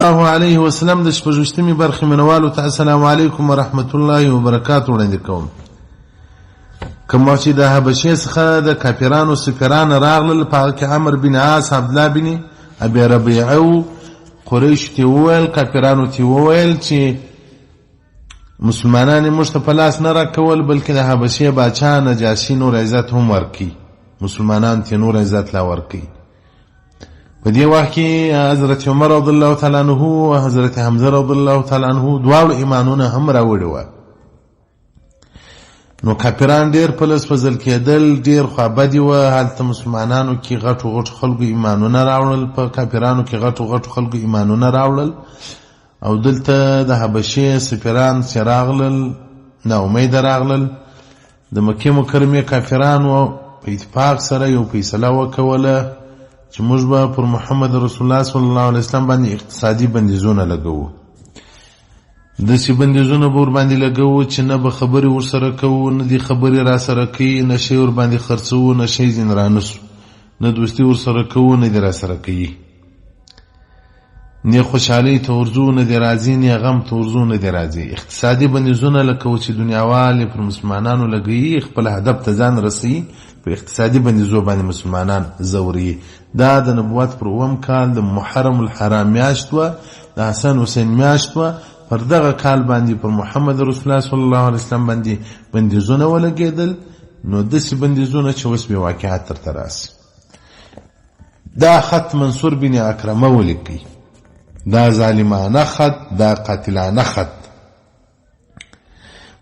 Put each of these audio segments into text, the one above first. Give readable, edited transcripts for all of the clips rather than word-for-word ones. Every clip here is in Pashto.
الله علیه وسلم د شپږویشتمې برخې منوالو ته السلام علیکم ورحمت الله وبرکاتو وړاندې کوم. کوم چې د حبشې څخه د کافرانو سفیران راغلل، په هغه کې عمرو بن عاص، عبدالله بن ابي ربيعه او قریش ته وویل، کافرانو ته وویل چې مسلمانان موږ ته په لاس نه راکول، بلکې د حبشې باچا نجاشي نور عزت هم ورکي، مسلمانان ته نور عزت لا ورکي. په دې وخت کې حضرت عمر رضی الله تعالی عنہ او حضرت حمزه رضی الله تعالی عنہ دواړو ایمانونه هم راوړي و. نو کافران ډیر پلس فضل کېدل، ډیر خوابدي و. هلته مسلمانانو کې غټو خلکو ایمانونه راوړل، په کافرانو کې غټو خلکو ایمانونه راوړل، او دلته د حبشې سفیران چې راغلل نا امید راغلل. د مکې مکرمې کافرانو په اتفاق سره یو فیصله وکوله چې موږ به پر محمد رسول الله صلی الله علیه وسلم باندې اقتصادي بندیزونه لګوو. داسې بندیزونه به ورباندې لګوو چې نه به خبرې ورسره کوو، نه دې خبرې را سره کوي، نه شی ورباندې خرڅوو، نه شی ځین رانسو، نه دوستي ورسره کوو، نه دې را سره کوي، نه خوشحالۍ ته ورځو، نه دې راځي، نه غم ته ورځو، نه دې راځي. اقتصادي بندیزونه لکه چې دنیاوال پر مسلمانانو لګوي، خپل هدف ته ځان رسوي، په اقتصادي بندیزو باندې مسلمانان زوري. دا د نبوت پر اوم کال د محرم الحرام میاشت وه، د حسن حسین میاشت وه. پر دغه کال باندې پر محمد رسول الله صلی الله علیه وسلم باندې بندیزونه ولګېدل. نو داسې بندیزونه چې اوس بې واقعیت ترته راسي. دا خط منصور بن اکرمه ولیکي، دا ظالمانه خط، دا قاتلانه خط،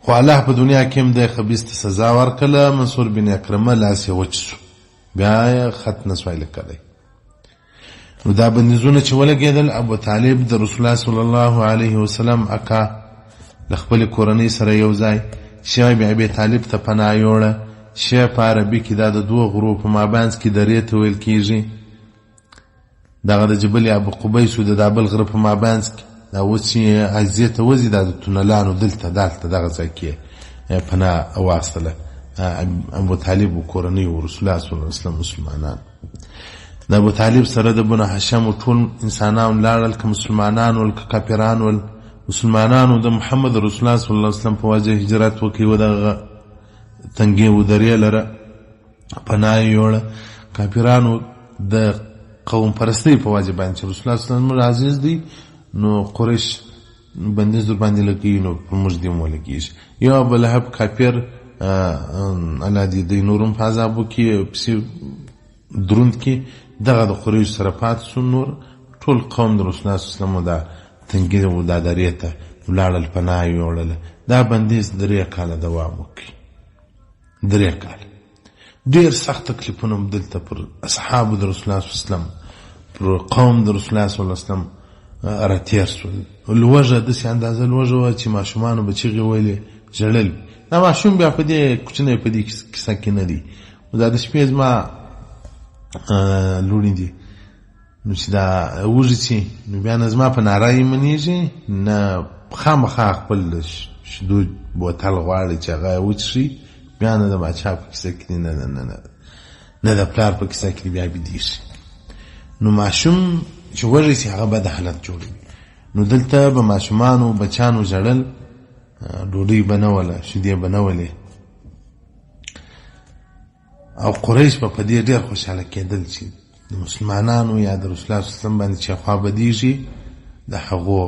خو الله په دنیا کې هم د خبیث ته سزا ورکړه. منصور بن اکرمه لاس یې وچ شو، بیا خط نسوای لیکلی. نو دا بندیزونه چې ولګېدل، ابو طالب د رسول الله صلی الله علیه وسلم اکا له خپلې کورنۍ سره یو ځای، شیخ ابي طالب ته پناه یوړه. شیخ په عربي کې دا د دوه غرو په مابینځ کې درې ته ویل کېږي. دغه د جبل ابو قبیس او د دابل غره په مابینځ کې دا اوس چې عزیه ته وځي، دا د تونلانو دلته دغه ځای کې پناه واخیستله ابو طالب و کورنۍ و رسول الله صلی الله علیه وسلم مسلمانان. د ابو طالب سره د بنو هاشم ټول انسانان لاړل، که مسلمانان ول که کافران ول. مسلمانانو د محمد رسول الله صلی الله علیه وسلم په وجه هجرت وکړي و، دغه تنګې و درې لره پناه یې یوړه. کافرانو د قوم پرستۍ په وجه باندې چې رسول الله صلی الله علیه وسلم عزیز دی، نو قریش بندیز در باندې لګي، نو پر موږ دې هم ولګېږي. یو ابو لهب کافر الله دې دی نورم په عذابو کې پسې دروند کې دغه د قریش سره پاتې شو. نور ټول قوم د رسول الله صلی الله علیه وسلم دا تنګې و دا درې ته ولاړل، پناه یې یوړله. دا بندیز 3 کاله دوام وکړي، 3 کاله. ډېر سخت تکلیفونه هم دلته پر اصحابو د رسول الله صلی الله علیه وسلم، پر قوم د رسول الله صلی الله علیه وسلم راتیر شول. لوږه داسې اندازه لوږه وه چې ماشومانو به چغې ویلې، ژړل. دا ماشوم بیا په دې کوچنی په دې کیسه کې نه دی. دا د شپې زما لوڼې دي، نو چې دا وږي شي، نو بیا نه زما په نارایي منېږي، نه خامخا خپل شیدو بوتل غواړي چې هغه وڅښي، بیا نه د باچا په کیسه کې دی، نه د پلار په کیسه کې دی، بیا بېدېږي. نو ماشوم چې وږی شي هغه بد حالت جوړوي. نو دلته به ماشومانو بچانو ژړل، ډوډۍ به نه وله، شیدې به نه ولې، او قریش به په دې ډېر خوشحاله کېدل چې د مسلمانانو یا د رسول الله صلی الله علیه وسلم باندې چې خوا بدېږي، د هغو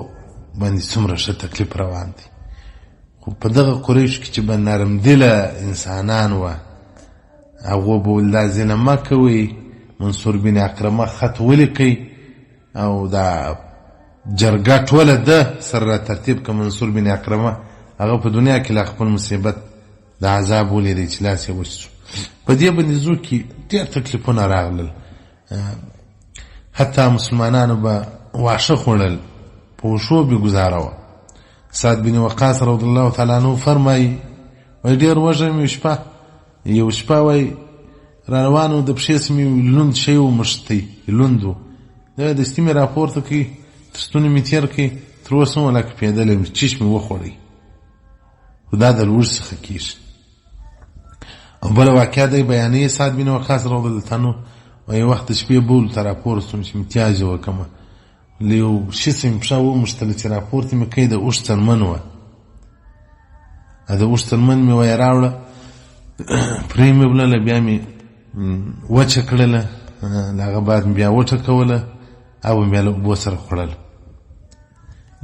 باندې څومره ښه تکلیف روان دی. خو په دغه قریش کې چې به نرم دله انسانان وه، هغو به ویل دا ظلم مه کوئ، منصور بن اکرمه خط ولیکئ، او دا جرګه ټوله ده سره را ترتیب که منصور بن اکرمه هغه په دنیا کې لا خپل مصیبت د عذاب ولیدی چې لاس یې وچ شو. په دې بندیزو کې ډېر تکلیفونه راغلل، حتی مسلمانانو به واښه خوړل، په وښو بې ګزاره وه. سعد بن وقاص رضی الله تعالی عنه فرمایي، وایي ډېر وږی مې شپه، یو شپه وایي را روانو د پښې سمې لوند شی و مشتی لوند و، دا دستي مې راپورته کړي، تر ستوني مې تېر کړي، تر اوسه هم لکه پیدلی مې چیش مې وخوړی. خو دا د لوږ څخه کېږي. او بله واقعه دی بیانوي سعد بن وقاص رضی الله عنه، وایي وخت د شپې بول ته راپورته شوم چې امتیاز یې وکړمه، له یو شي څه مې پښه وموښتله چې راپورته مې کوي د اوښ څرمن وه. د اوښ څرمن مې ویې راوړه، پرې مې بلله، بیا مې وچه کړله، له هغه بعد مې بیا وټکوله او مې بیا له اوبو سره خوړله.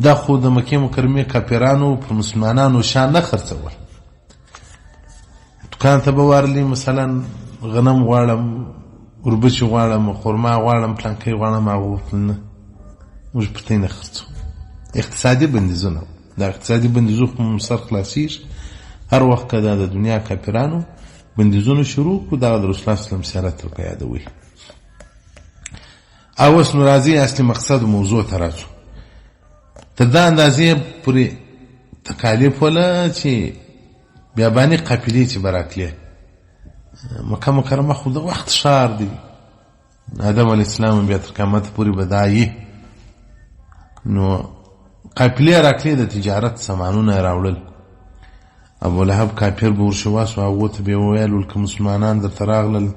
دا خو د مکې مکرمې کافرانو پر مسلمانانو شان نه خرڅول. دکان ته به ورلی مثلا غنم غواړم، وربچې غواړم، خرما غواړم، پلانکی غواړم، هغه ورته نه، موږ پر ته نه خرڅو. اقتصادي بندیزونه، دا اقتصادي بندیزو خو سر خلاصېږي. هر وخت که دا د دنیا کافرانو بندیزونه شروع کړو، دغه د رسول الله صلی الله علیه وسلم سیرت ورکه یادوي. او اوس نو راځي اصلي مقصد موضوع ته راځو. تر دا اندازې پورې تکالیف وله چې بیاباني قافلې چې به راتلې. مکه مکرمه خو د وخت ښار دی، آدم علیه السلام بیا تر قیامته پورې به دا یي. نو قافلې راتلې، د تجارت سامانونه یې راوړل. ابولهب کافر به ورشواس و هغو ته به یې وویل که مسلمانان درته راغلل،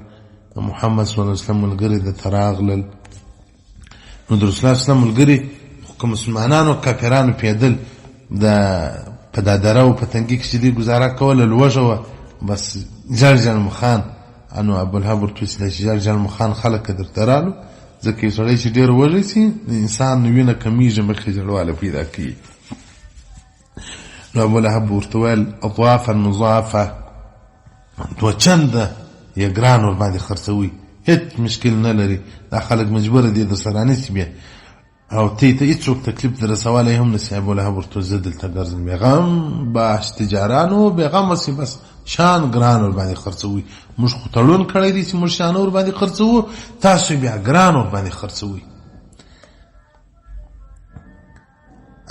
د محمد صلی الله علیه وسلم ملګري درته راغلل، نو د رسول الله صلی الله علیه وسلم ملګري خو که مسلمانانو کافرانو پیدل په دا دره او په تنګي کې چې دوی ګزاره کوله لوږه وه، بس جرجل مخان انو ابولهب ورته ویل چې جرجل مخان خلک درته رالو، ځکه یو سړی چې ډېر وږی سي د انسان وینه کمیږي، مخکې جړواله پیدا کېږي. نو ابولهب ورته ویل اضعافا مضاعفه، دوه چنده یې ګران ورباندې خرڅوي، هېڅ مشکل نه لري، دا خلک مجبوره دي در سره رانیسي بیا، او ته هېڅوک تکلیف در رسولی هم نسي. ابولهب ورته زه دلته ګرځم، بېغم باش تجارانو بېغمه سي، بس شان ګران ورباندې خرڅوي. موږ خو تړون کړی دی چې موږ شانه ورباندې خرڅوو، تاسو بیا ګران ورباندې خرڅوي.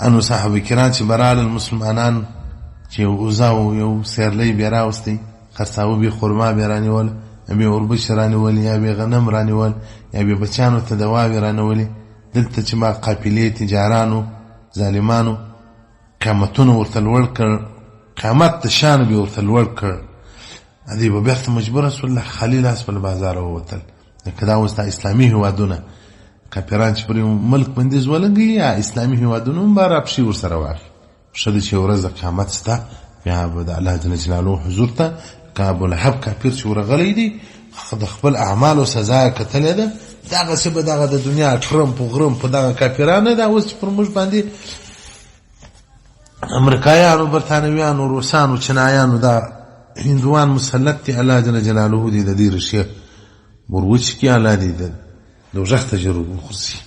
انو صحابه کرام چې برال مسلمانان چې یو اوزه او یو سیرلی بیا راوستی، خرڅاوه بیا خرما بیا رانیول، بیا وربش رانیول، یا بیا غنم رانیول، یا بیا بچیانو ته دواوې رانولې. دلته چې ما قافلې تجارانو ظالمانو قیمتونه ورته لوړ کړ، قیمت د شان بیا ورته لوړ کړ، دوی به بیرته مجبوره سول خالي لاس په بازار ووتل. لکه دا اوس دا اسلامي هیوادونه کافران چې پرې ملک بندیز ولګي، یا اسلامي هیوادونه هم به راپشي ورسره واخلي. ښه ده چې یو ورځ د قیامت شته، بیا به د الله جل جلاله حضور ته که ابولهب کافر چې ورغلی دی، د خپل اعمالو سزا یې کتلې ده، دغسې به دغه د دنیا ټرمپ و غرم په دغه کافرانه ده اوس چې پر موږ باندې امریکایانو، برطانویانو، روسانو، چینایانو، دا هندوان مسلط دي. الله جل جلاله دې د دې ریښې وروچ کړي، الله دې د دوزخ تجربه وخورسي.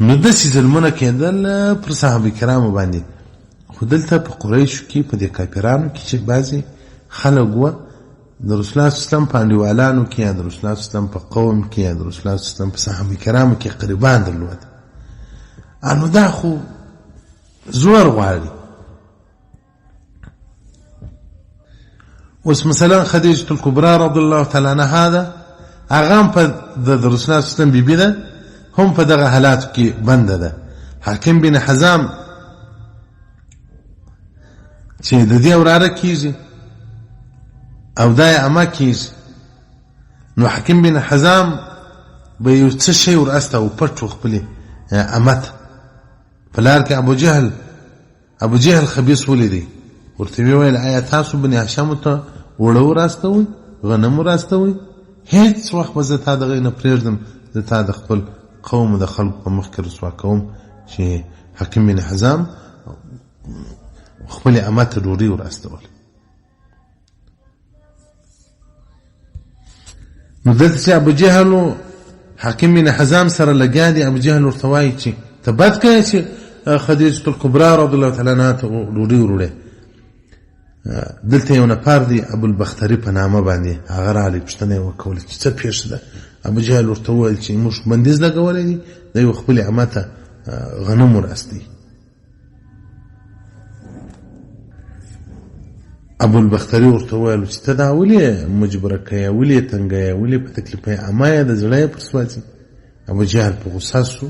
نو داسې ظلمونه کېدل پر صحابه کرامو باندې. خو دلته په قریشو کې په دې کافرانو کې چې بعضې خلک وه د رسول الله صلی الله علیه وسلم په انډیوالانو کې، یا د رسول الله صلی الله علیه وسلم په قوم کې، یا د رسول الله صلی الله علیه وسلم په صحابه کرامو کې قریبان درلود. نو دا خو زور غواړي. اوس مثلا خدیجه الکبرى رضی الله تعالی عنها ده، هغه هم په د رسول الله صلی الله علیه وسلم بیبي ده، هم په دغه حالاتو کې بنده ده. حاکم بن حزام چې د دې وراره کېږي او دا یې اما کېږي، نو حاکم بن حزام به یو څه شی ور استاو پټ خپلې امت په لار کې. ابو جهل خبیث ولیدی، ورته ویل آیا تاسو بني هاشم ته وړه وراستوئ، غنم وراستوئ؟ هیڅ وخت به زه تا دغه نه پرېږدم، زه تا د خپل قوم د خلکو په مخ کې رسوا کوم. چې حاکم بن حزام خپلې امت ته ډوډۍ وراستول. نو دلته چې ابو جهل و حاکم بن حزام سره لګیا دي، ابو جهل ورته وایي چې ته بد کوې چې خدیجه الکبرى رضی الله تعالی عنها ته ډوډۍ وروړې. دلته یو نفر دی ابوالبختري په نامه باندې، هغه راغلی پوښتنه یې وکوله چې څه پېښه ده. ابو جهل ورته وویل چې موږ بندیز لګولی دی، د یو خپلې عمه ته غنم وراستی. ابوالبختري ورته وویل چې ته دا ولې مجبوره کوې، ولې یې تنګوې، ولې په تکلیف یې، عمه یې د زړه یې پر سوځي. ابو جهل په غوسه سو،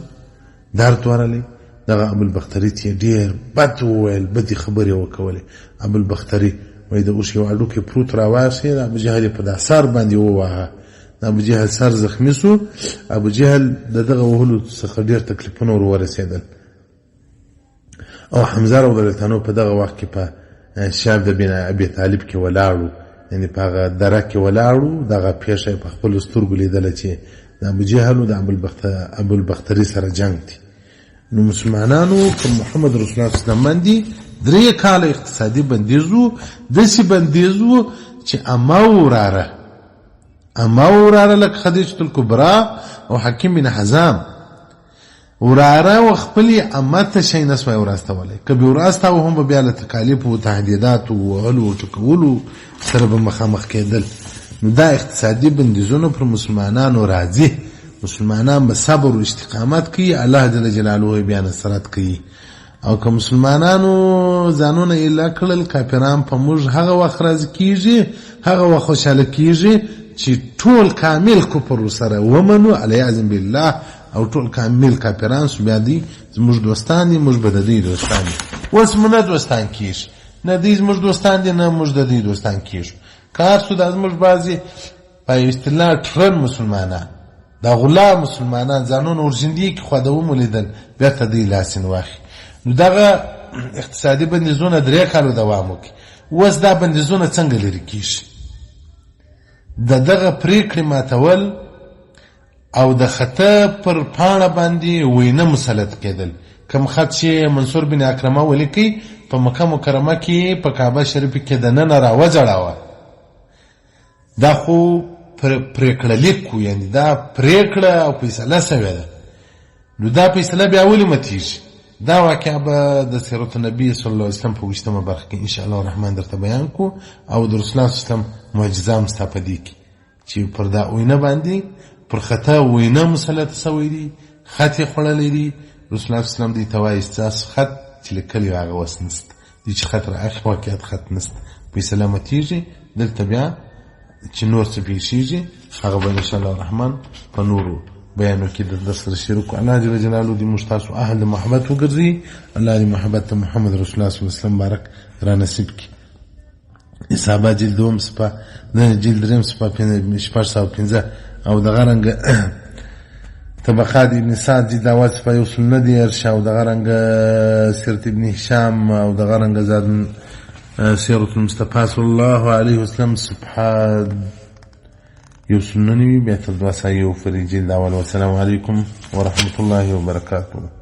درد ورلی. دغه ابوالبختري ته ډېر بد وویل، بدې خبرې وکولې. ابوالبختري وایي د اوښ یو هډوکی پروت راواخېد، ابو جهل یې په دا سر باندې وواهه، ابو جهل سر زخمی شو. ابو جهل دغه وهلو څخه ډیر تکلیفونه ورسېدل او حمزه رضی الله عنه په دغه وخت کې په شاب د بن ابي طالب کې ولاړو، یعنی په هغه دره کې ولاړو. دغه پیښه په خپل سترګو لیدله چې د ابو جهل او د ابو البختري سره جنگ دي. نو مسلمانانو پر محمد رسول الله صلی الله علیه وسلم باندې 3 کاله اقتصادي بندیزو، داسې بندیزو چې اما وراره لکه خدیجه الکبرى او حکیم بن حزام وراره و خپل امته شي نسوي وراستولای، کبي وراستاو هم بیا له تکالیف او تهدیدات او علو ټکولو سره به مخامخ کېدل. نو دا اقتصادي بندیزونه پر مسلمانانو راځي، مسلمانان به صبر او استقامت کوي، الله جل جلاله بیا نصرت کوي. او که مسلمانانو ځانونه اله کړل کافران په موږ هغه وخت راځي کیږي، هغه وخت خوشاله کیږي چې ټول کامل کفر سره ومنو علیاذ بالله او ټول کامل کافران سو بیا دي زموږ دوستان دي، موږ به د دې دوستان دي. اوس موږ نه دوستان کیږي، نه دې زموږ دوستان دي، نه موږ د دې دوستان کیږو. کار سو د زموږ بعضي په اصطلاح ټرن مسلمانان دا غلام مسلمانان ځانونه ورجندي کې خو دوم ولیدل بیا ته دې لاسن واخی. نو دغه اقتصادي بندیزونه 3 کالو دوام وکړي. اوس دا بندیزونه څنګه لري کیږي؟ دغه پریکړې ماتول او د خطه پر پاڼه باندې وینه مسلط کېدل. کوم خط چې منصور بن اکرمه ولیکي په مکه مکرمه کې په کعبه شریف کې د نن راوځړاوه، دا خو پریکړه لیکو، یعنی دا پریکړه او فیصله شوې ده. نو دا فیصله بیا ولې متیږي؟ دا واقعا به د سیرت النبی صلی الله علیه وسلم په 20مه برخه کې ان شاء الله الرحمن درته بیان کو، او د رسول الله صلی الله علیه وسلم معجزه مستفادی کی چې پر دا وینه باندې پر خطا وینه مسلط شوی دي، خط خړلې دي. رسول الله صلی الله علیه وسلم دې توای استاس خط چې لیکلی هغه وسنست دي چې خطر اخ واقعیت خط نست په سلامتیږي. دلته بیا چې نور څه پیښیږي هغه به ان شاء الله الرحمن په نورو بیانو کې د درس سره شریکو. الله جل جلاله دې مشتاق اهل محبت وګرځي، الله دې محبت محمد رسول الله صلی الله علیه وسلم بارک را نصیب کړي. اصحابه جلد دوم سپا نه جلد دریم سپا 515 او دغه رنګ طبقات ابن سعد جلد اول سپا یو سنه دی ارشا او دغه رنګ سیرت ابن هشام او دغه رنګ زاد سیرت المصطفى صلی الله علیه وسلم سبحان یو سننی بیا تدواسا یو فری جلد اول. والسلام علیکم ورحمت الله وبرکاته.